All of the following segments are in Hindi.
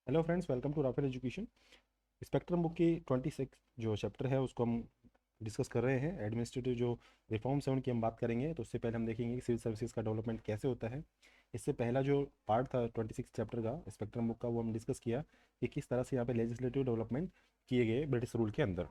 Hello friends, welcome to Rafale education. Spectrum book की 26 जो चैप्टर है उसको हम डिस्कस कर रहे हैं। एडमिनिस्ट्रेटिव जो रिफॉर्म्स हैं उनकी हम बात करेंगे। तो उससे पहले हम देखेंगे कि सिविल सर्विसेज का डेवलपमेंट कैसे होता है। इससे पहला जो पार्ट था 26 चैप्टर का स्पेक्ट्रम बुक का, वो हम डिस्कस किया कि किस तरह से यहाँ पे लेजिस्लेटिव डेवलपमेंट किए गए ब्रिटिश रूल के अंदर।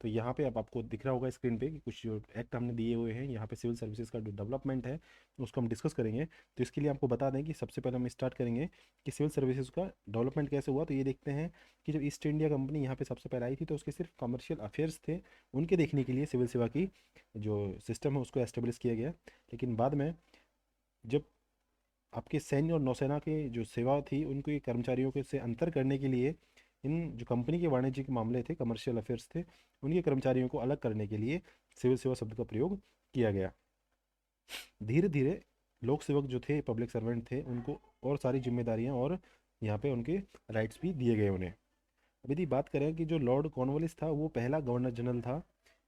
तो यहाँ पे अब आपको दिख रहा होगा स्क्रीन पे कि कुछ जो एक्ट हमने दिए हुए हैं यहाँ पे सिविल सर्विसेज का जो डेवलपमेंट है उसको हम डिस्कस करेंगे। तो इसके लिए आपको बता दें कि सबसे पहले हम स्टार्ट करेंगे कि सिविल सर्विसेज का डेवलपमेंट कैसे हुआ। तो ये देखते हैं कि जब ईस्ट इंडिया कंपनी यहाँ पे सबसे पहले आई थी तो उसके सिर्फ कमर्शियल अफेयर्स थे, उनके देखने के लिए सिविल सेवा की जो सिस्टम है उसको एस्टेब्लिश किया गया। लेकिन बाद में जब आपके सैन्य और नौसेना के जो सेवा थी उनके कर्मचारियों के से अंतर करने के लिए इन जो कंपनी के वाणिज्यिक मामले थे, कमर्शियल अफेयर्स थे, उनके कर्मचारियों को अलग करने के लिए सिविल सेवा शब्द का प्रयोग किया गया। धीरे धीरे लोक सेवक जो थे, पब्लिक सर्वेंट थे, उनको और सारी जिम्मेदारियां और यहाँ पे उनके राइट्स भी दिए गए उन्हें। अब यदि बात करें कि जो लॉर्ड कॉर्नवालिस था वो पहला गवर्नर जनरल था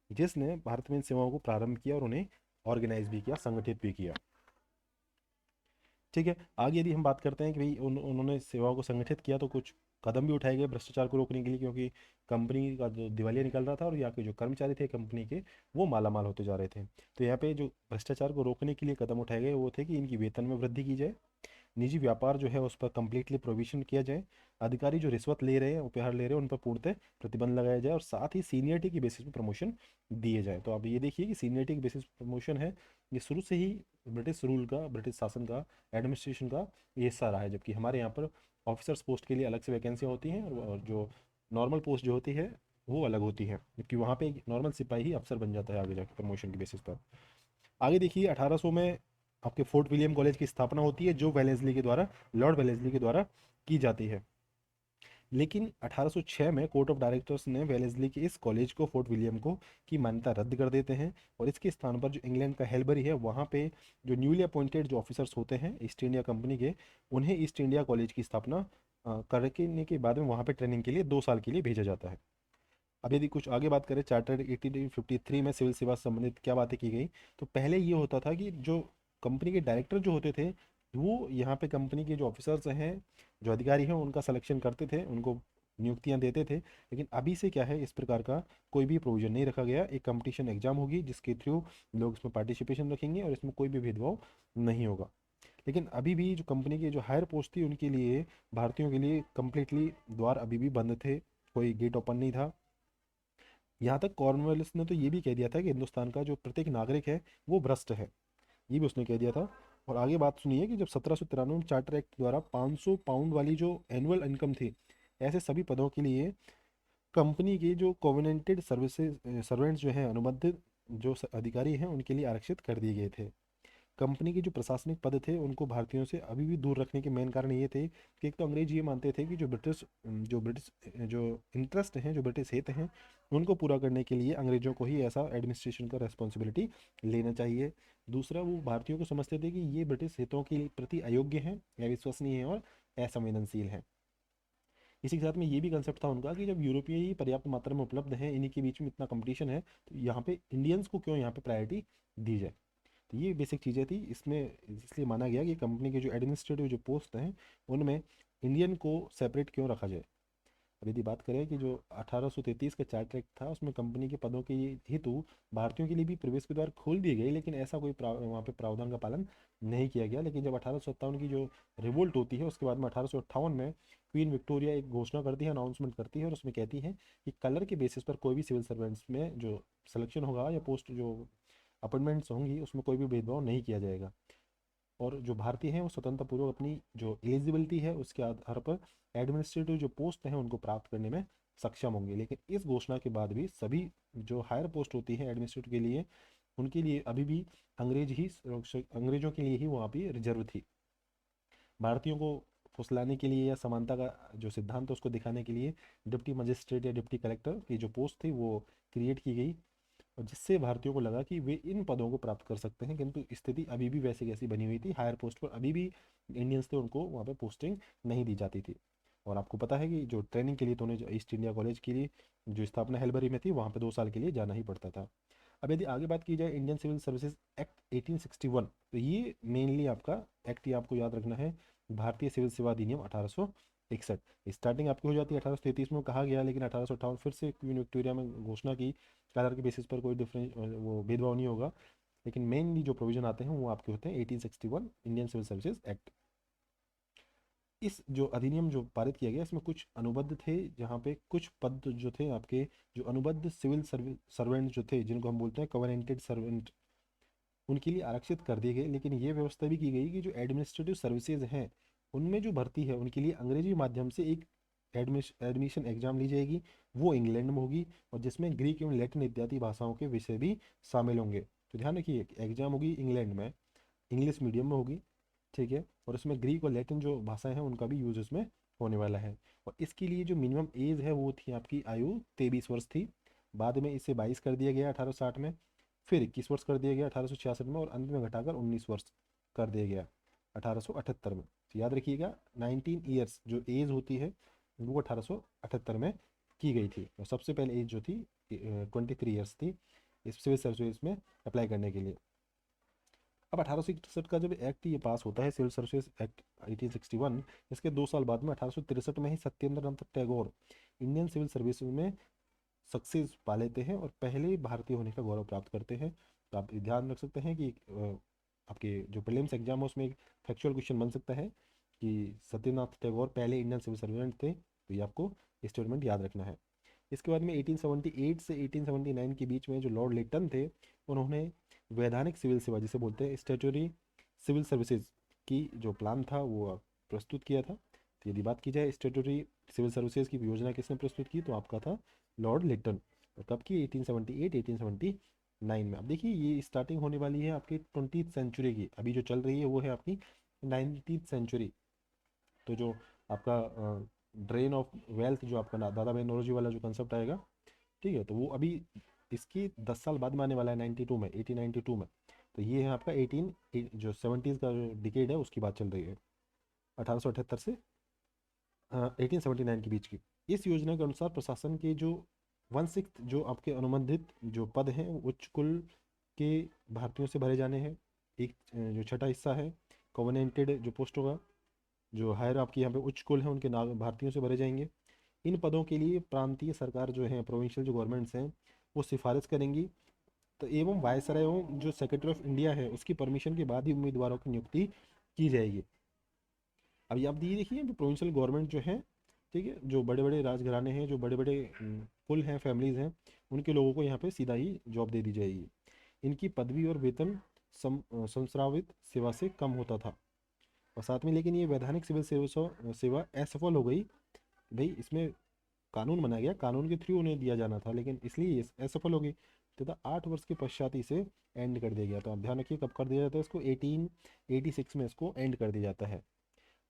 जिसने भारत में इन सेवाओं को प्रारंभ किया और उन्हें ऑर्गेनाइज भी किया, संगठित भी किया। ठीक है, आगे यदि हम बात करते हैं कि भाई उन्होंने सेवाओं को संगठित किया तो कुछ कदम भी उठाए गए भ्रष्टाचार को रोकने के लिए, क्योंकि कंपनी का जो दिवालिया निकल रहा था और यहाँ के जो कर्मचारी थे कंपनी के वो माला माल होते जा रहे थे। तो यहाँ पे जो भ्रष्टाचार को रोकने के लिए कदम उठाए गए वो थे कि इनकी वेतन में वृद्धि की जाए, निजी व्यापार जो है उस पर कंप्लीटली प्रोविजन किया जाए, अधिकारी जो रिश्वत ले रहे हैं, उपहार ले रहे हैं, उन पर पूर्णतः प्रतिबंध लगाया जाए और साथ ही सीनियरिटी की बेसिस पर प्रमोशन दिए जाए। तो आप ये देखिए कि सीनियरिटी की बेसिस पर प्रमोशन है, ये शुरू से ही ब्रिटिश रूल का, ब्रिटिश शासन का, एडमिनिस्ट्रेशन का ये हिस्सा रहा है। जबकि हमारे यहाँ पर ऑफिसर्स पोस्ट के लिए अलग से वैकेंसियाँ होती हैं और जो नॉर्मल पोस्ट जो होती है वो अलग होती है, जबकि वहाँ पे नॉर्मल सिपाही ही अफसर बन जाता है आगे जाके प्रमोशन की बेसिस पर। आगे देखिए 1800 में आपके फोर्ट विलियम कॉलेज की स्थापना होती है जो वेलेस्ली के द्वारा, लॉर्ड वेलेस्ली के द्वारा की जाती है। लेकिन 1806 में कोर्ट ऑफ डायरेक्टर्स ने वेलेस्ली के इस कॉलेज को, फोर्ट विलियम को, की मान्यता रद्द कर देते हैं और इसके स्थान पर जो इंग्लैंड का हेलबरी है वहाँ पे जो न्यूली अपॉइंटेड जो ऑफिसर्स होते हैं ईस्ट इंडिया कंपनी के, उन्हें ईस्ट इंडिया कॉलेज की स्थापना करने के बाद में वहाँ पे ट्रेनिंग के लिए 2 साल के लिए भेजा जाता है। अब यदि कुछ आगे बात करें चार्टर्ड 1853 में सिविल सेवा से संबंधित क्या बातें की गई। तो पहले ये होता था कि जो कंपनी के डायरेक्टर जो होते थे वो यहाँ पे कंपनी के जो ऑफिसर्स हैं, जो अधिकारी हैं, उनका सिलेक्शन करते थे, उनको नियुक्तियां देते थे। लेकिन अभी से क्या है, इस प्रकार का कोई भी प्रोविजन नहीं रखा गया। एक कंपटीशन एग्जाम होगी जिसके थ्रू लोग इसमें पार्टिसिपेशन रखेंगे और इसमें कोई भी भेदभाव नहीं होगा। लेकिन अभी भी जो कंपनी की जो हायर पोस्ट थी उनके लिए, भारतीयों के लिए कंप्लीटली द्वार अभी भी बंद थे, कोई गेट ओपन नहीं था। यहाँ तक कॉर्नवालिस ने तो ये भी कह दिया था कि हिंदुस्तान का जो प्रत्येक नागरिक है वो भ्रष्ट है, ये भी उसने कह दिया था। और आगे बात सुनिए कि जब 1793 में चार्टर एक्ट द्वारा 500 पाउंड वाली जो एनुअल इनकम थी, ऐसे सभी पदों के लिए कंपनी के जो कोवेनेंटेड सर्विसेज सर्वेंट्स जो हैं, अनुबंधित जो अधिकारी हैं, उनके लिए आरक्षित कर दिए गए थे। कंपनी के जो प्रशासनिक पद थे उनको भारतीयों से अभी भी दूर रखने के मेन कारण ये थे कि एक तो अंग्रेज ये मानते थे कि जो ब्रिटिश जो इंटरेस्ट हैं, जो ब्रिटिश हित हैं, उनको पूरा करने के लिए अंग्रेजों को ही ऐसा एडमिनिस्ट्रेशन का रेस्पॉन्सिबिलिटी लेना चाहिए। दूसरा, वो भारतीयों को समझते थे कि ये ब्रिटिश हितों के प्रति अयोग्य हैं, अविश्वसनीय हैं और असंवेदनशील हैं। इसी के साथ में ये भी कंसेप्ट था उनका कि जब यूरोपीय ही पर्याप्त मात्रा में उपलब्ध हैं, इन्हीं के बीच में इतना कंपटीशन है, तो यहाँ पे इंडियंस को क्यों यहाँ पे प्रायोरिटी दी जाए। तो ये बेसिक चीज़ें थी इसमें, इसलिए माना गया कि कंपनी के जो एडमिनिस्ट्रेटिव जो पोस्ट हैं उनमें इंडियन को सेपरेट क्यों रखा जाए। अब यदि बात करें कि जो 1833 का चार्टर एक्ट था उसमें कंपनी के पदों के हेतु भारतीयों के लिए भी प्रवेश के द्वार खोल दिए गए, लेकिन ऐसा कोई वहाँ पे प्रावधान का पालन नहीं किया गया। लेकिन जब 1857 की जो रिवोल्ट होती है उसके बाद में 1858 में क्वीन विक्टोरिया एक घोषणा करती है, अनाउंसमेंट करती है और उसमें कहती है कि कलर के बेसिस पर कोई भी सिविल सर्वेंट्स में जो सिलेक्शन होगा या पोस्ट जो अपॉइंटमेंट्स होंगी उसमें कोई भी भेदभाव नहीं किया जाएगा। और जो भारतीय हैं वो स्वतंत्रता पूर्वक अपनी जो एलिजिबिलिटी है उसके आधार पर एडमिनिस्ट्रेटिव जो पोस्ट हैं उनको प्राप्त करने में सक्षम होंगे। लेकिन इस घोषणा के बाद भी सभी जो हायर पोस्ट होती है एडमिनिस्ट्रेटिव के लिए, उनके लिए अभी भी अंग्रेजों के लिए ही वहाँ पे रिजर्व थी। भारतीयों को फुसलाने के लिए या समानता का जो सिद्धांत है उसको दिखाने के लिए डिप्टी मजिस्ट्रेट या डिप्टी कलेक्टर की जो पोस्ट थी वो क्रिएट की गई, और जिससे भारतीयों को लगा कि वे इन पदों को प्राप्त कर सकते हैं। किंतु स्थिति अभी भी वैसी कैसी बनी हुई थी, हायर पोस्ट पर अभी भी इंडियंस थे उनको वहाँ पे पोस्टिंग नहीं दी जाती थी। और आपको पता है कि जो ट्रेनिंग के लिए तो उन्हें जो ईस्ट इंडिया कॉलेज के लिए जो स्थापना हेलबरी में थी वहाँ पे 2 साल के लिए जाना ही पड़ता था। अब यदि आगे बात की जाए इंडियन सिविल सर्विसेज एक्ट 1861, तो ये मेनली आपका एक्ट, ये आपको याद रखना है, भारतीय सिविल सेवा अधिनियम 1861। 61। स्टार्टिंग आपकी हो जाती है 1833 में, कहा गया, लेकिन 1858 फिर से क्वीन विक्टोरिया में घोषणा की कलर के बेसिस पर कोई डिफरेंस वो भेदभाव नहीं होगा। लेकिन मेनली जो प्रोविजन आते हैं वो आपके होते हैं 1861 इंडियन सिविल सर्विसेज एक्ट। इस जो अधिनियम जो पारित किया गया इसमें कुछ अनुबंध थे, जहाँ पे कुछ पद जो थे आपके, जो अनुबंध सिविल सर्वेंट जो थे, जिनको हम बोलते हैं कवर्नेंटेड सर्वेंट, उनके लिए आरक्षित कर दिए गए। लेकिन ये व्यवस्था भी की गई कि जो एडमिनिस्ट्रेटिव सर्विसेज हैं उनमें जो भर्ती है उनके लिए अंग्रेजी माध्यम से एक एडमिशन एग्जाम ली जाएगी, वो इंग्लैंड में होगी, और जिसमें ग्रीक एवं लैटिन इत्यादि भाषाओं के विषय भी शामिल होंगे। तो ध्यान रखिए, एग्जाम होगी इंग्लैंड में, इंग्लिश मीडियम में होगी, ठीक है, और उसमें ग्रीक और लैटिन जो भाषाएं हैं उनका भी यूज उसमें होने वाला है। और इसके लिए जो मिनिमम एज है वो थी आपकी आयु 23 वर्ष थी। बाद में इसे 22 कर दिया गया 1860 में, फिर 21 वर्ष कर दिया गया 1866 में, और अंत में घटाकर 19 वर्ष कर दिया गया 1878 में। तो याद रखिएगा 19 ईयर्स जो एज होती है वो 1878 में की गई थी, और सबसे पहले एज जो थी 23 ईयर्स थी इस सिविल सर्विस में अप्लाई करने के लिए। अब 1861 का जब एक्ट ये पास होता है, सिविल सर्विसेज एक्ट 1861, इसके 2 साल बाद में 1863 में ही Satyendra Nath Tagore Indian civil service में सक्सेस पा लेते हैं और पहले भारतीय होने का गौरव प्राप्त करते हैं। तो आप ध्यान रख सकते हैं कि आपके जो प्रीलिम्स एग्जाम है उसमें एक फैक्चुअल क्वेश्चन बन सकता है कि सत्यनाथ टैगोर पहले इंडियन सिविल सर्वेंट थे, तो ये आपको स्टेटमेंट याद रखना है। इसके बाद में 1878 से 1879 के बीच में जो लॉर्ड लिटन थे, उन्होंने वैधानिक सिविल सेवा जिसे बोलते हैं स्टेटरी सिविल सर्विसेज की जो प्लान था वो प्रस्तुत किया था। तो यदि बात की जाए स्टेटरी सिविल सर्विसेज की योजना किसने प्रस्तुत की, तो आपका था लॉर्ड लिटन। और कब की, 1878 1879 में। अब देखिए ये स्टार्टिंग होने वाली है आपकी 20th सेंचुरी की, अभी जो चल रही है वो है आपकी 19th सेंचुरी। तो जो आपका ड्रेन ऑफ वेल्थ जो आपका दादा भाई नौरोजी वाला जो कंसेप्ट आएगा, ठीक है, तो वो अभी इसकी 10 साल बाद में आने वाला है 92 में, 1892 में। तो ये है आपका जो 70s का जो डिकेड है उसकी बात चल रही है, 1878 से 1879 के बीच की। इस योजना के अनुसार प्रशासन के जो 1/6 जो आपके अनुबंधित जो पद हैं वो उच्च कुल के भारतीयों से भरे जाने हैं। एक जो छठा हिस्सा है कॉवर्नेंटेड जो पोस्ट होगा, जो हायर आपकी यहाँ पे उच्च कुल है उनके नाम भारतीयों से भरे जाएंगे। इन पदों के लिए प्रांतीय सरकार जो है, प्रोविंशियल जो गवर्नमेंट्स हैं, वो सिफारिश करेंगी। तो एवं वायसराय एवं जो सेक्रेटरी ऑफ इंडिया है उसकी परमिशन के बाद ही उम्मीदवारों की नियुक्ति की जाएगी। अभी आप ये देखिए प्रोविंशियल गवर्नमेंट जो है, ठीक है, जो बड़े बड़े राजघराने हैं, जो बड़े बड़े कुल हैं, फैमिलीज हैं, उनके लोगों को यहाँ पे सीधा ही जॉब दे दी जाएगी। इनकी पदवी और वेतन संस्रावित सेवा से कम होता था। और साथ में लेकिन ये वैधानिक सिविल सेवा असफल हो गई। भाई इसमें कानून बनाया गया, कानून के थ्रू उन्हें दिया जाना था, लेकिन इसलिए ये असफल हो गई तथा 8 वर्ष के पश्चात इसे एंड कर दिया गया। तो आप ध्यान रखिए कब कर दिया जाता है इसको, 1886 में इसको एंड कर दिया जाता है।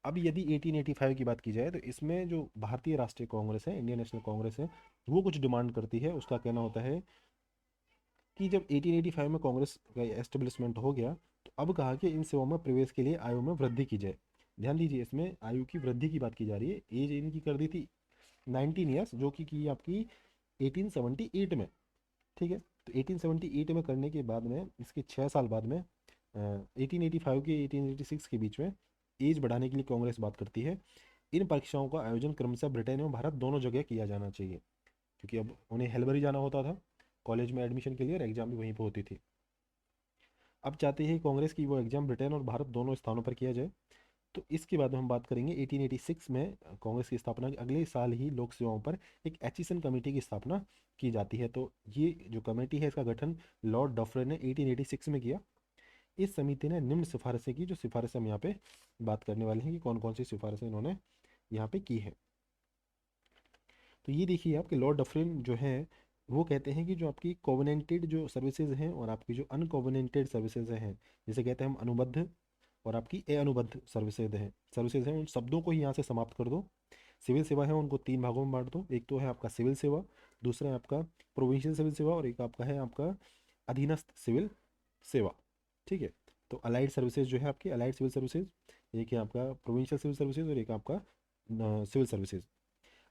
अब यदि 1885 की बात की जाए तो इसमें जो भारतीय राष्ट्रीय कांग्रेस है, इंडियन नेशनल कांग्रेस है, वो कुछ डिमांड करती है। उसका कहना होता है कि जब 1885 में कांग्रेस का एस्टेब्लिशमेंट हो गया तो अब कहा कि इन सेवाओं में प्रवेश के लिए आयु में वृद्धि की जाए। ध्यान दीजिए इसमें आयु की वृद्धि की बात की जा रही है। एज इनकी कर दी थी 19 ईयर्स, जो कि की आपकी 1878 में, ठीक है। तो 1878 में करने के बाद में इसके 6 साल बाद में 1885 के 1886 के बीच में एज बढ़ाने के लिए कांग्रेस बात करती है। इन परीक्षाओं का आयोजन क्रमशः ब्रिटेन एवं भारत दोनों जगह किया जाना चाहिए, क्योंकि अब उन्हें हेलबरी जाना होता था कॉलेज में एडमिशन के लिए, और एग्जाम भी वहीं पर होती थी। अब चाहते हैं कांग्रेस की वो एग्जाम ब्रिटेन और भारत दोनों स्थानों पर किया जाए। तो इसके बाद में हम बात करेंगे 1886 में कांग्रेस की स्थापना के अगले साल ही लोक सेवाओं पर एक एचिसन कमेटी की स्थापना की जाती है। तो ये जो कमेटी है इसका गठन लॉर्ड डफरिन ने 1886 में किया। इस समिति ने निम्न सिफारिशें की, जो सिफारिशें हम यहाँ पे बात करने वाले हैं कि कौन कौन सी सिफारिशें इन्होंने यहाँ पे की है। तो ये देखिए आपके लॉर्ड डफरिन जो है वो कहते हैं कि जो आपकी कोवेनेंटेड जो सर्विसेज हैं और आपकी जो अनकोवेनेंटेड सर्विसेज हैं, जिसे कहते हैं हम अनुबद्ध और आपकी अनुबद्ध सर्विसेज हैं उन शब्दों को ही यहाँ से समाप्त कर दो। सिविल सेवा है उनको 3 भागों में बांट दो। एक तो है आपका सिविल सेवा, दूसरा है आपका प्रोविंशियल सिविल सेवा, और एक आपका है आपका अधीनस्थ सिविल सेवा, ठीक है। तो अलाइड सर्विसेज जो है आपकी अलाइड सिविल सर्विसेज, एक है आपका प्रोविंशियल सिविल सर्विसेज और एक आपका सिविल सर्विसेज।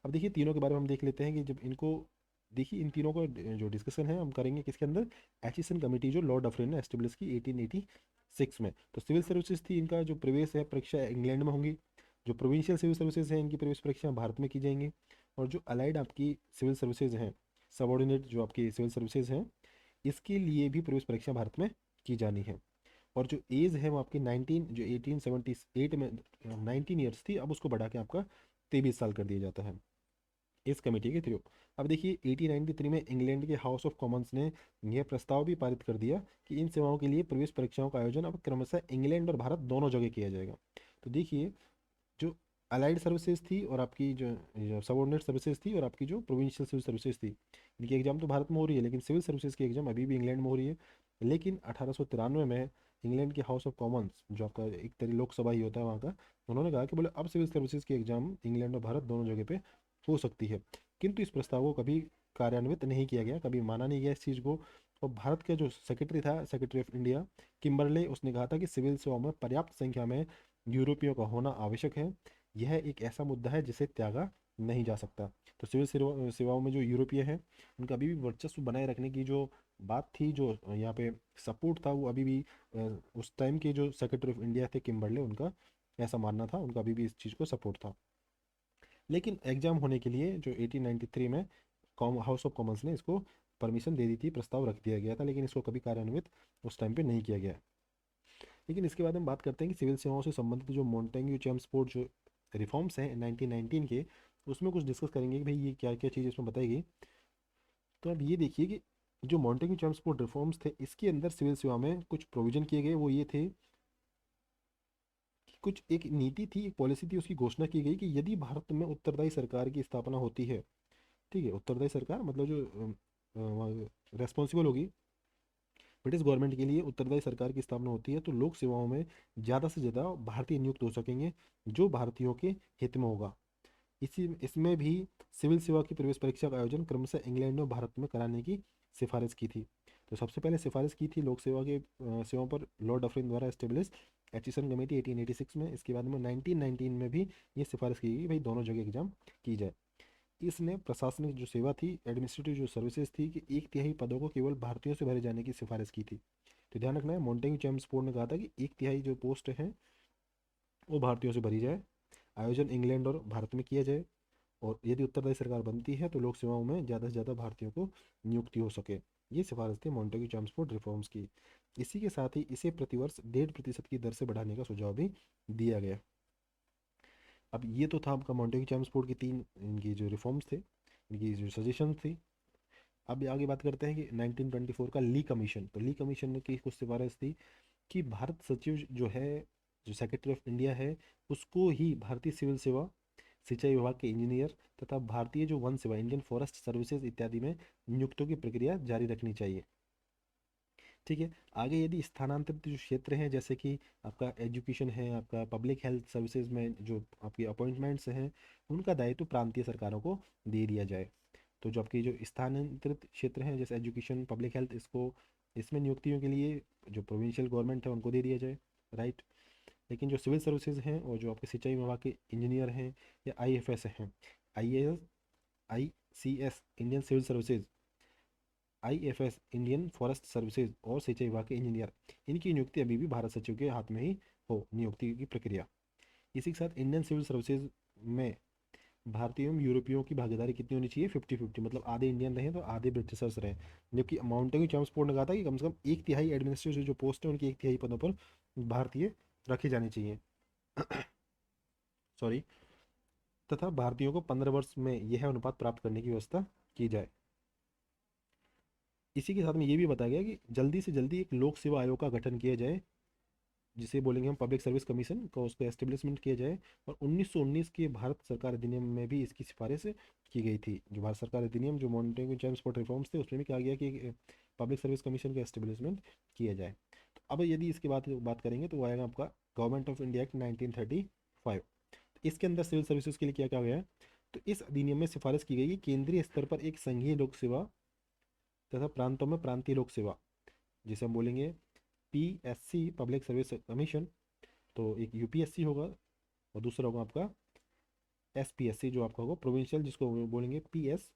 अब देखिए तीनों के बारे में हम देख लेते हैं कि जब इनको देखिए इन तीनों का जो डिस्कशन है हम करेंगे किसके अंदर, एचिसन कमेटी जो लॉर्ड डफरिन ने एस्टेब्लिश की 1886 में। तो सिविल सर्विसेज थी, इनका जो प्रवेश है परीक्षा इंग्लैंड में होंगी, जो प्रोविंशियल सिविल सर्विसेज हैं इनकी प्रवेश परीक्षा भारत में की जाएंगी, और जो अलाइड आपकी सिविल सर्विसेज हैं, सबऑर्डिनेट जो आपकी सिविल सर्विसेज हैं, इसके लिए भी प्रवेश परीक्षा भारत में की जानी है। और जो एज है वो आपकी 19, जो 1878 में 19 ईयर्स थी, अब उसको बढ़ा के आपका 23 साल कर दिया जाता है इस कमेटी के थ्रू। अब देखिए 1893 में इंग्लैंड के हाउस ऑफ कॉमन्स ने यह प्रस्ताव भी पारित कर दिया कि इन सेवाओं के लिए प्रवेश परीक्षाओं का आयोजन अब क्रमशः इंग्लैंड और भारत दोनों जगह किया जाएगा। तो देखिए जो अलाइड सर्विसेज थी और आपकी जो सबऑर्डिनेट सर्विसेज थी और आपकी जो प्रोविंशियल सिविल सर्विसेज थी, इनकी एग्जाम तो भारत में हो रही है, लेकिन सिविल सर्विसेज की एग्जाम अभी भी इंग्लैंड में हो रही है। लेकिन 1893 में इंग्लैंड के हाउस ऑफ कॉमन्स, जो आपका एक तरह लोकसभा ही होता है वहाँ का, उन्होंने कहा कि बोले अब सिविल सर्विसेज की एग्जाम इंग्लैंड और भारत दोनों जगह पे हो सकती है। किंतु इस प्रस्ताव को कभी कार्यान्वित नहीं किया गया, कभी माना नहीं गया इस चीज़ को। और भारत का जो सेक्रेटरी था, सेक्रेटरी ऑफ इंडिया किम्बरले, उसने कहा था कि सिविल सेवाओं में पर्याप्त संख्या में यूरोपियों का होना आवश्यक है, यह एक ऐसा मुद्दा है जिसे त्यागा नहीं जा सकता। तो सिविल सेवाओं में जो यूरोपीय हैं उनका अभी भी वर्चस्व बनाए रखने की जो बात थी, जो यहाँ पे सपोर्ट था, वो अभी भी उस टाइम के जो सेक्रेटरी ऑफ इंडिया थे किम्बरले, उनका ऐसा मानना था, उनका अभी भी इस चीज़ को सपोर्ट था। लेकिन एग्जाम होने के लिए जो 1893 में हाउस ऑफ कॉमन्स ने इसको परमिशन दे दी थी, प्रस्ताव रख दिया गया था, लेकिन इसको कभी कार्यान्वित उस टाइम पे नहीं किया गया। लेकिन इसके बाद हम बात करते हैं कि सिविल सेवाओं से संबंधित जो मोंटेग्यू चेम्सफोर्ड जो रिफॉर्म्स हैं 1919 के, उसमें कुछ डिस्कस करेंगे कि भाई ये क्या क्या चीज़ इसमें बताई गई। तो अब ये देखिए कि जो मोंटेग्यू चेम्सफोर्ड रिफॉर्म्स थे, इसके अंदर सिविल सेवा में कुछ प्रोविजन किए गए। वो ये थे कि कुछ एक नीति थी, एक पॉलिसी थी, उसकी घोषणा की गई कि यदि भारत में उत्तरदायी सरकार की स्थापना होती है, ठीक है, उत्तरदायी सरकार मतलब जो रेस्पॉन्सिबल होगी ब्रिटिश गवर्नमेंट के लिए, उत्तरदायी सरकार की स्थापना होती है, तो लोक सेवाओं में ज़्यादा से ज़्यादा भारतीय नियुक्त हो सकेंगे, जो भारतीयों के हित में होगा। इसी इसमें भी सिविल सेवा की प्रवेश परीक्षा का आयोजन क्रमशः इंग्लैंड और भारत में कराने की सिफारिश की थी। तो सबसे पहले सिफारिश की थी लोक सेवा के सेवाओं पर लॉर्ड डफरिन द्वारा एस्टेब्लिश एचिसन कमेटी 1886 में। इसके बाद में 1919 में भी ये सिफारिश की गई भाई दोनों जगह एग्जाम की जाए। इसने प्रशासनिक जो सेवा थी, एडमिनिस्ट्रेटिव जो सर्विसेज थी, कि 1/3 पदों को केवल भारतीयों से भरे जाने की सिफारिश की थी। तो ध्यान रखना है, मोंटेग्यू चेम्सफोर्ड ने कहा था कि 1/3 जो पोस्ट हैं वो भारतीयों से भरी जाए, आयोजन इंग्लैंड और भारत में किया जाए, और यदि उत्तरदायी सरकार बनती है तो लोक सेवाओं में ज़्यादा से ज़्यादा भारतीयों को नियुक्ति हो सके। ये सिफारिश थी मोंटेग्यू चेम्सफोर्ड रिफॉर्म्स की। इसी के साथ ही इसे प्रतिवर्ष 1.5% की दर से बढ़ाने का सुझाव भी दिया गया। अब ये तो था आपका मोंटेग्यू चेम्सफोर्ड की 3 इनकी जो रिफॉर्म्स थे, इनकी जो सजेशन थी। अब आगे बात करते हैं कि 1924 का ली कमीशन। तो ली कमीशन की कुछ सिफारिश थी कि भारत सचिव जो है, जो सेक्रेटरी ऑफ इंडिया है, उसको ही भारतीय सिविल सेवा, सिंचाई विभाग के इंजीनियर तथा भारतीय जो वन सेवा, इंडियन फॉरेस्ट सर्विसेज इत्यादि में नियुक्तों की प्रक्रिया जारी रखनी चाहिए। ठीक है। आगे यदि स्थानांतरित जो क्षेत्र हैं, जैसे कि आपका एजुकेशन है, आपका पब्लिक हेल्थ सर्विसेज में जो आपकी अपॉइंटमेंट्स हैं, उनका दायित्व प्रांतीय सरकारों को दे दिया जाए। तो जो आपकी जो स्थानांतरित क्षेत्र हैं, जैसे एजुकेशन, पब्लिक हेल्थ, इसको इसमें नियुक्तियों के लिए जो प्रोविंशियल गवर्नमेंट है उनको दे दिया जाए, राइट। लेकिन जो सिविल सर्विसेज हैं और जो आपके सिंचाई विभाग के इंजीनियर हैं या IFS हैं, IAS, ICS Indian civil services, IFS Indian forest services और सिंचाई विभाग के इंजीनियर, इनकी नियुक्ति अभी भी भारत सचिव के हाथ में ही हो, नियुक्ति की प्रक्रिया। इसी के साथ इंडियन सिविल सर्विसेज में भारतीय एवं यूरोपियों की भागीदारी कितनी होनी चाहिए? 50-50, मतलब आधे इंडियन रहे तो आधे ब्रिटिशर्स रहे। जबकि माउंटेन्यू चेम्सफोर्ड ने कहा था कि कम से कम 1/3 एडमिनिस्ट्रेटिव जो पोस्ट है उनकी 1/3 पदों पर भारतीय रखे जाने चाहिए। सॉरी। तथा भारतीयों को 15 वर्ष में यह अनुपात प्राप्त करने की व्यवस्था की जाए। इसी के साथ में ये भी बताया गया कि जल्दी से जल्दी एक लोक सेवा आयोग का गठन किया जाए, जिसे बोलेंगे हम पब्लिक सर्विस कमीशन का, उसका एस्टेब्लिशमेंट किया जाए। और 1919 के भारत सरकार अधिनियम में भी इसकी सिफारिश की गई थी। जो भारत सरकार अधिनियम, जो मॉनिटरिंग चेम्सफोर्ड रिफॉर्म्स थे, उसमें भी कहा गया कि पब्लिक सर्विस कमीशन का एस्टेब्लिशमेंट किया जाए। तो अब यदि इसके बाद बात करेंगे तो वो आएगा आपका गवर्नमेंट ऑफ इंडिया एक्ट 1935। इसके अंदर सिविल सर्विसेज के लिए क्या क्या गया है? तो इस अधिनियम में सिफारिश की गई कि केंद्रीय स्तर पर एक संघीय लोक सेवा तथा प्रांतों में प्रांतीय लोक सेवा, जिसे हम बोलेंगे PSC पब्लिक सर्विस कमीशन, तो एक UPSC होगा और दूसरा होगा आपका SPSC जो आपका होगा प्रोविंशियल, जिसको बोलेंगे PS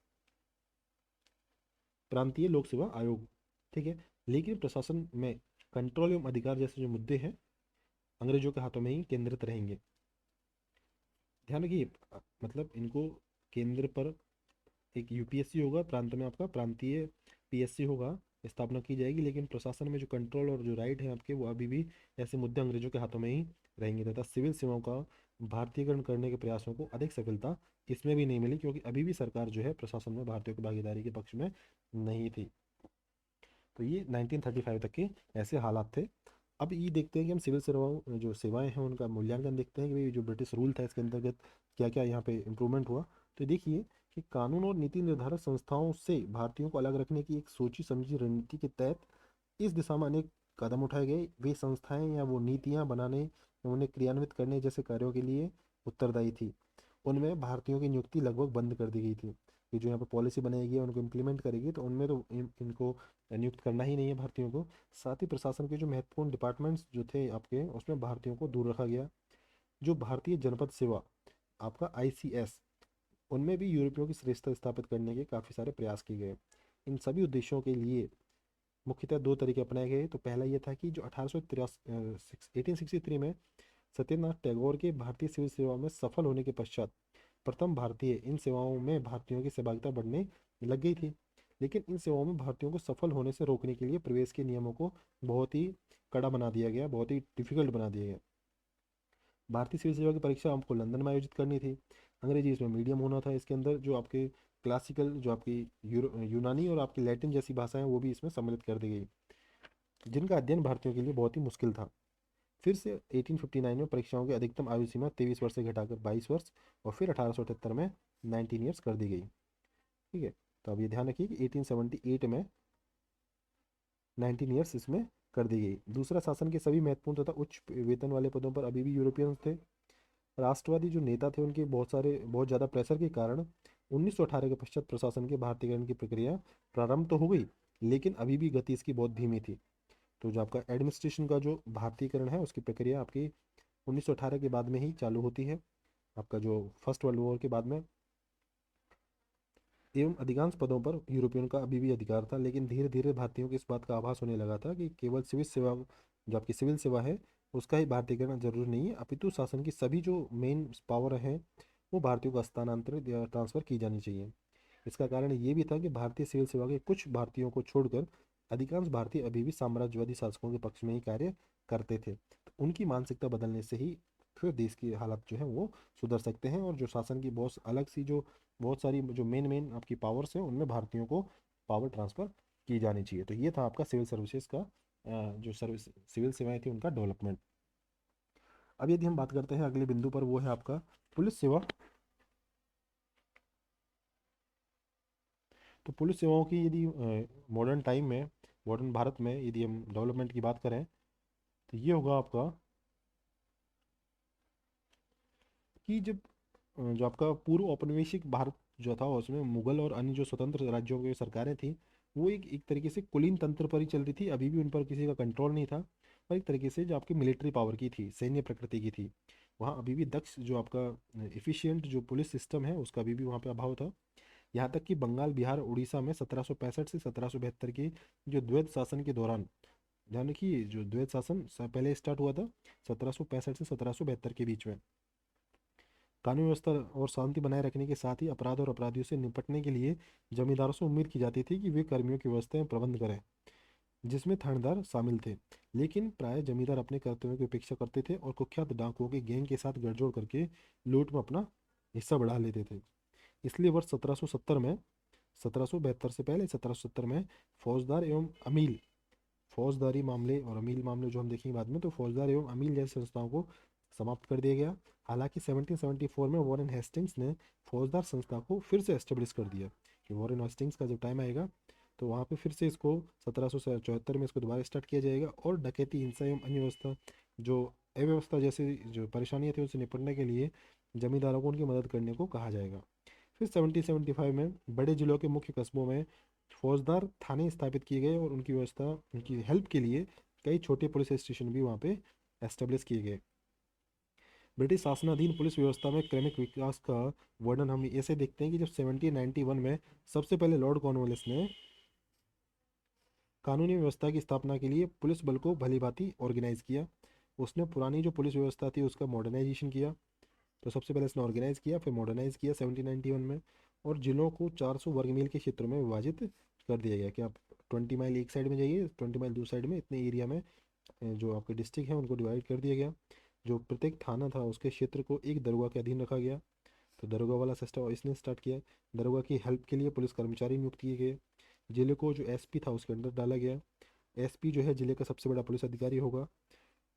प्रांतीय लोक सेवा आयोग। ठीक है। लेकिन प्रशासन में कंट्रोल एवं अधिकार जैसे जो मुद्दे हैं अंग्रेजों के हाथों में ही केंद्रित रहेंगे। ध्यान रखिए, मतलब इनको केंद्र पर एक यूपीएससी होगा, प्रांत में आपका प्रांतीय पीएससी होगा, स्थापना की जाएगी, लेकिन प्रशासन में जो कंट्रोल और जो राइट है आपके, वो अभी भी ऐसे मुद्दे अंग्रेजों के हाथों में ही रहेंगे, तथा सिविल सेवाओं का भारतीयकरण करने के प्रयासों को अधिक सफलता इसमें भी नहीं मिली, क्योंकि अभी भी सरकार जो है प्रशासन में भारतीयों की भागीदारी के पक्ष में नहीं थी। तो ये 1935 तक के ऐसे हालात थे। अब ये देखते हैं कि हम सिविल सेवाओं जो सेवाएं हैं उनका मूल्यांकन देखते हैं कि भाई जो ब्रिटिश रूल था इसके अंतर्गत क्या क्या यहाँ पे इम्प्रूवमेंट हुआ। तो देखिए कि कानून और नीति निर्धारक संस्थाओं से भारतीयों को अलग रखने की एक सोची समझी रणनीति के तहत इस दिशा में अनेक कदम उठाए गए। वे संस्थाएं या वो नीतियां बनाने या उन्हें क्रियान्वित करने जैसे कार्यों के लिए उत्तरदायी थी। उनमें भारतीयों की नियुक्ति लगभग बंद कर दी गई थी, कि जो यहाँ पर पॉलिसी बनाएगी उनको इम्प्लीमेंट करेगी, तो उनमें तो इनको नियुक्त करना ही नहीं है भारतीयों को। साथ ही प्रशासन के जो महत्वपूर्ण डिपार्टमेंट्स जो थे आपके, उसमें भारतीयों को दूर रखा गया। जो भारतीय जनपद सेवा आपका आईसीएस, उनमें भी यूरोपियों की श्रेष्ठता स्थापित करने के काफ़ी सारे प्रयास किए गए। इन सभी उद्देश्यों के लिए मुख्यतः दो तरीके अपनाए गए। तो पहला ये था कि जो 1863 में सत्येंद्रनाथ टैगोर के भारतीय सिविल सेवा में सफल होने के पश्चात प्रथम भारतीय इन सेवाओं में भारतीयों की सहभागिता बढ़ने लग गई थी। लेकिन इन सेवाओं में भारतीयों को सफल होने से रोकने के लिए प्रवेश के नियमों को बहुत ही कड़ा बना दिया गया, बहुत ही डिफिकल्ट बना दिया गया। भारतीय सिविल सेवा की परीक्षा आपको लंदन में आयोजित करनी थी। अंग्रेजी इसमें मीडियम होना था। इसके अंदर जो आपके क्लासिकल, जो आपकी यूनानी और आपकी लैटिन जैसी भाषाएं, वो भी इसमें सम्मिलित कर दी गई, जिनका अध्ययन भारतीयों के लिए बहुत ही मुश्किल था। फिर से 1859 में परीक्षाओं की अधिकतम आयु सीमा 23 वर्ष से घटाकर 22 वर्ष और फिर 1878 में 19 ईयर्स कर दी गई। ठीक है, तो अब ये ध्यान रखिए कि 1878 में 19 ईयर्स इसमें कर दी गई। दूसरा, शासन के सभी महत्वपूर्ण तथा उच्च वेतन वाले पदों पर अभी भी यूरोपियंस थे। राष्ट्रवादी जो नेता थे उनके बहुत ज़्यादा प्रेशर के कारण 1918 के पश्चात प्रशासन के भारतीयकरण की प्रक्रिया प्रारंभ तो हो गई, लेकिन अभी भी गति इसकी बहुत धीमी थी। तो जो आपका एडमिनिस्ट्रेशन का जो भारतीयकरण है उसकी प्रक्रिया आपकी 1918 के बाद में ही चालू होती है, आपका जो फर्स्ट वर्ल्ड वॉर के बाद में। एवं अधिकांश पदों पर यूरोपियन का अभी भी अधिकार था, लेकिन धीरे धीरे भारतीयों को इस बात का आभास होने लगा था कि केवल सिविल सेवा, जो आपकी सिविल सेवा है, उसका ही भारतीयकरण जरूरी नहीं है, अपितु शासन की सभी जो मेन पावर हैं वो भारतीयों को हस्तांतरित या ट्रांसफर की जानी चाहिए। इसका कारण ये भी था कि भारतीय सिविल सेवा के कुछ भारतीयों को छोड़कर अधिकांश भारतीय अभी भी साम्राज्यवादी शासकों के पक्ष में ही कार्य करते थे। तो उनकी मानसिकता बदलने से ही फिर देश की हालात जो है वो सुधर सकते हैं, और जो शासन की बहुत अलग सी जो बहुत सारी जो मेन मेन आपकी पावर्स हैं उनमें भारतीयों को पावर ट्रांसफ़र की जानी चाहिए। तो ये था आपका सिविल सर्विसेज का जो सर्विस सिविल सेवाएं थी उनका डेवलपमेंट। अब यदि हम बात करते हैं अगले बिंदु पर, वो है आपका पुलिस सेवा। तो पुलिस सेवाओं की यदि मॉडर्न टाइम में, मॉडर्न भारत में यदि हम डेवलपमेंट की बात करें, तो ये होगा आपका कि जब जो आपका पूर्व औपनिवेशिक भारत जो था उसमें मुगल और अन्य जो स्वतंत्र राज्यों की सरकारें थी, वो एक एक तरीके से कुलीन तंत्र पर ही चल रही थी, अभी भी उन पर किसी का कंट्रोल नहीं था। और एक तरीके से जो आपकी मिलिट्री पावर की थी, सैन्य प्रकृति की थी, वहाँ अभी भी दक्ष जो आपका एफिशिएंट जो पुलिस सिस्टम है उसका अभी भी वहाँ पे अभाव था। यहाँ तक कि बंगाल, बिहार, उड़ीसा में 1765 से 1772 की जो द्वैत शासन के दौरान, ध्यान रखिए जो द्वैत शासन पहले स्टार्ट हुआ था 1765 से 1772 के बीच में, कानून व्यवस्था और शांति बनाए रखने के साथ ही अपराध और अपराधियों से निपटने के लिए जमींदारों से उम्मीद की जाती थी कि वे कर्मियों की व्यवस्था में प्रबंध करें, जिसमें थानेदार शामिल थे। लेकिन प्राय जमींदार अपने कर्तव्यों की उपेक्षा करते थे और कुख्यात डाकुओं के गैंग के साथ गठजोड़ करके लूट में अपना हिस्सा बढ़ा लेते थे। इसलिए वर्ष 1770 में, 1772 से पहले 1770 में फौजदार एवं अमील, फौजदारी मामले और अमील मामले जो हम देखेंगे बाद में, तो फौजदार एवं अमील जैसी संस्थाओं को समाप्त कर दिया गया। हालांकि 1774 में वॉरेन हेस्टिंग्स ने फौजदार संस्था को फिर से एस्टेब्लिश कर दिया, कि वॉरेन हेस्टिंग्स का जब टाइम आएगा तो वहाँ पे फिर से इसको 1774 में इसको दोबारा स्टार्ट किया जाएगा, और डकैती, हिंसा एवं अन्य व्यवस्था जो अव्यवस्था जैसी जो परेशानियाँ थी उनसे निपटने के लिए जमींदारों को उनकी मदद करने को कहा जाएगा। फिर 1775 में बड़े जिलों के मुख्य कस्बों में फौजदार थाने स्थापित किए गए, और उनकी व्यवस्था, उनकी हेल्प के लिए कई छोटे पुलिस स्टेशन भी वहाँ पे एस्टेब्लिश किए गए। ब्रिटिश शासनाधीन पुलिस व्यवस्था में क्रमिक विकास का वर्णन हम ऐसे देखते हैं कि जब 1791 में सबसे पहले लॉर्ड कॉर्नवालिस ने कानूनी व्यवस्था की स्थापना के लिए पुलिस बल को भली भांति ऑर्गेनाइज किया। उसने पुरानी जो पुलिस व्यवस्था थी उसका मॉडर्नाइजेशन किया। तो सबसे पहले इसने ऑर्गेनाइज किया, फिर मॉडर्नाइज किया 1791 में, और जिलों को 400 वर्ग मील के क्षेत्रों में विभाजित कर दिया गया कि आप 20 माइल एक साइड में जाइए, 20 माइल दूसरी साइड में, इतने एरिया में जो आपके डिस्ट्रिक्ट हैं उनको डिवाइड कर दिया गया। जो प्रत्येक थाना था उसके क्षेत्र को एक दरोगा के अधीन रखा गया, तो दरोगा वाला सिस्टम इसने स्टार्ट किया। दरोगा की हेल्प के लिए पुलिस कर्मचारी नियुक्त किए गए। जिले को जो एसपी था उसके अंडर डाला गया। एसपी जो है जिले का सबसे बड़ा पुलिस अधिकारी होगा।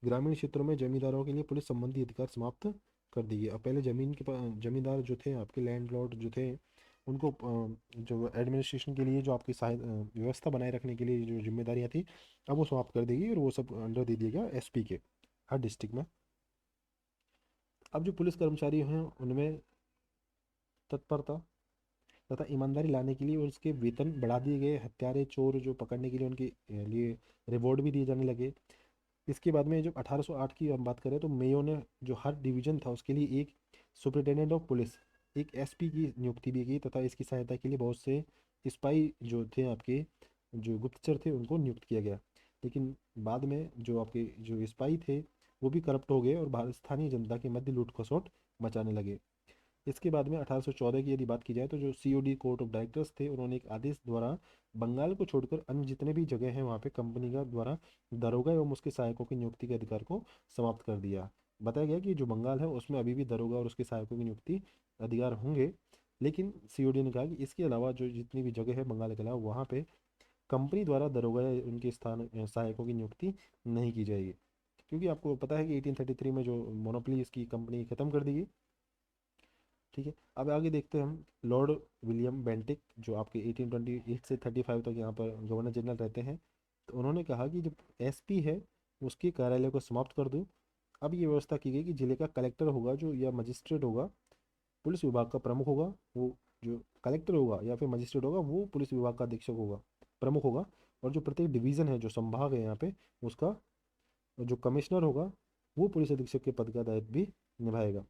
ग्रामीण क्षेत्रों में जमींदारों के लिए पुलिस संबंधी अधिकार समाप्त कर दिए। अब पहले जमींदार जो थे आपके लैंडलॉर्ड जो थे, उनको जो एडमिनिस्ट्रेशन के लिए जो आपकी व्यवस्था बनाए रखने के लिए जो जिम्मेदारियां थी, अब वो समाप्त कर दी गई और वो सब अंडर दे दिया गया एसपी के हर डिस्ट्रिक्ट में। अब जो पुलिस कर्मचारी हैं उनमें तत्परता तथा ईमानदारी लाने के लिए उसके वेतन बढ़ा दिए गए। हत्यारे चोर जो पकड़ने के लिए उनके लिए रिवॉर्ड भी दिए जाने लगे। इसके बाद में जब 1808 की हम बात करें तो मेयो ने जो हर डिवीजन था उसके लिए एक सुपरिटेंडेंट ऑफ पुलिस, एक एसपी की नियुक्ति भी की, तथा इसकी सहायता के लिए बहुत से सिपाही जो थे आपके, जो गुप्तचर थे, उनको नियुक्त किया गया। लेकिन बाद में जो आपके जो सिपाही थे वो भी करप्ट हो गए और भारत स्थानीय जनता के मध्य लूट खसोट मचाने लगे। इसके बाद में 1814 की यदि बात की जाए तो जो सीओडी कोर्ट ऑफ डायरेक्टर्स थे उन्होंने एक आदेश द्वारा बंगाल को छोड़कर अन्य जितने भी जगह हैं वहाँ पे कंपनी का द्वारा दरोगा एवं उसके सहायकों की नियुक्ति के अधिकार को समाप्त कर दिया। बताया गया कि जो बंगाल है उसमें अभी भी दरोगा और उसके सहायकों की नियुक्ति अधिकार होंगे, लेकिन सीओडी ने कहा कि इसके अलावा जो जितनी भी जगह है बंगाल के अलावा वहाँ पे कंपनी द्वारा दरोगा या उनके स्थान सहायकों की नियुक्ति नहीं की जाएगी। क्योंकि आपको पता है कि 1833 में जो मोनोपोली इसकी कंपनी खत्म कर दी गई। ठीक है, अब आगे देखते हैं हम लॉर्ड विलियम बेंटिक, जो आपके 1828 से 35 तक यहाँ पर गवर्नर जनरल रहते हैं। तो उन्होंने कहा कि जो एसपी है उसके कार्यालय को समाप्त कर दूँ। अब ये व्यवस्था की गई कि जिले का कलेक्टर होगा जो, या मजिस्ट्रेट होगा, पुलिस विभाग का प्रमुख होगा वो। जो कलेक्टर होगा या फिर मजिस्ट्रेट होगा वो पुलिस विभाग का अधीक्षक होगा, प्रमुख होगा। और जो प्रत्येक डिवीज़न है, जो संभाग है यहाँ पे, उसका जो कमिश्नर होगा वो पुलिस अधीक्षक के पद का दायित्व भी निभाएगा।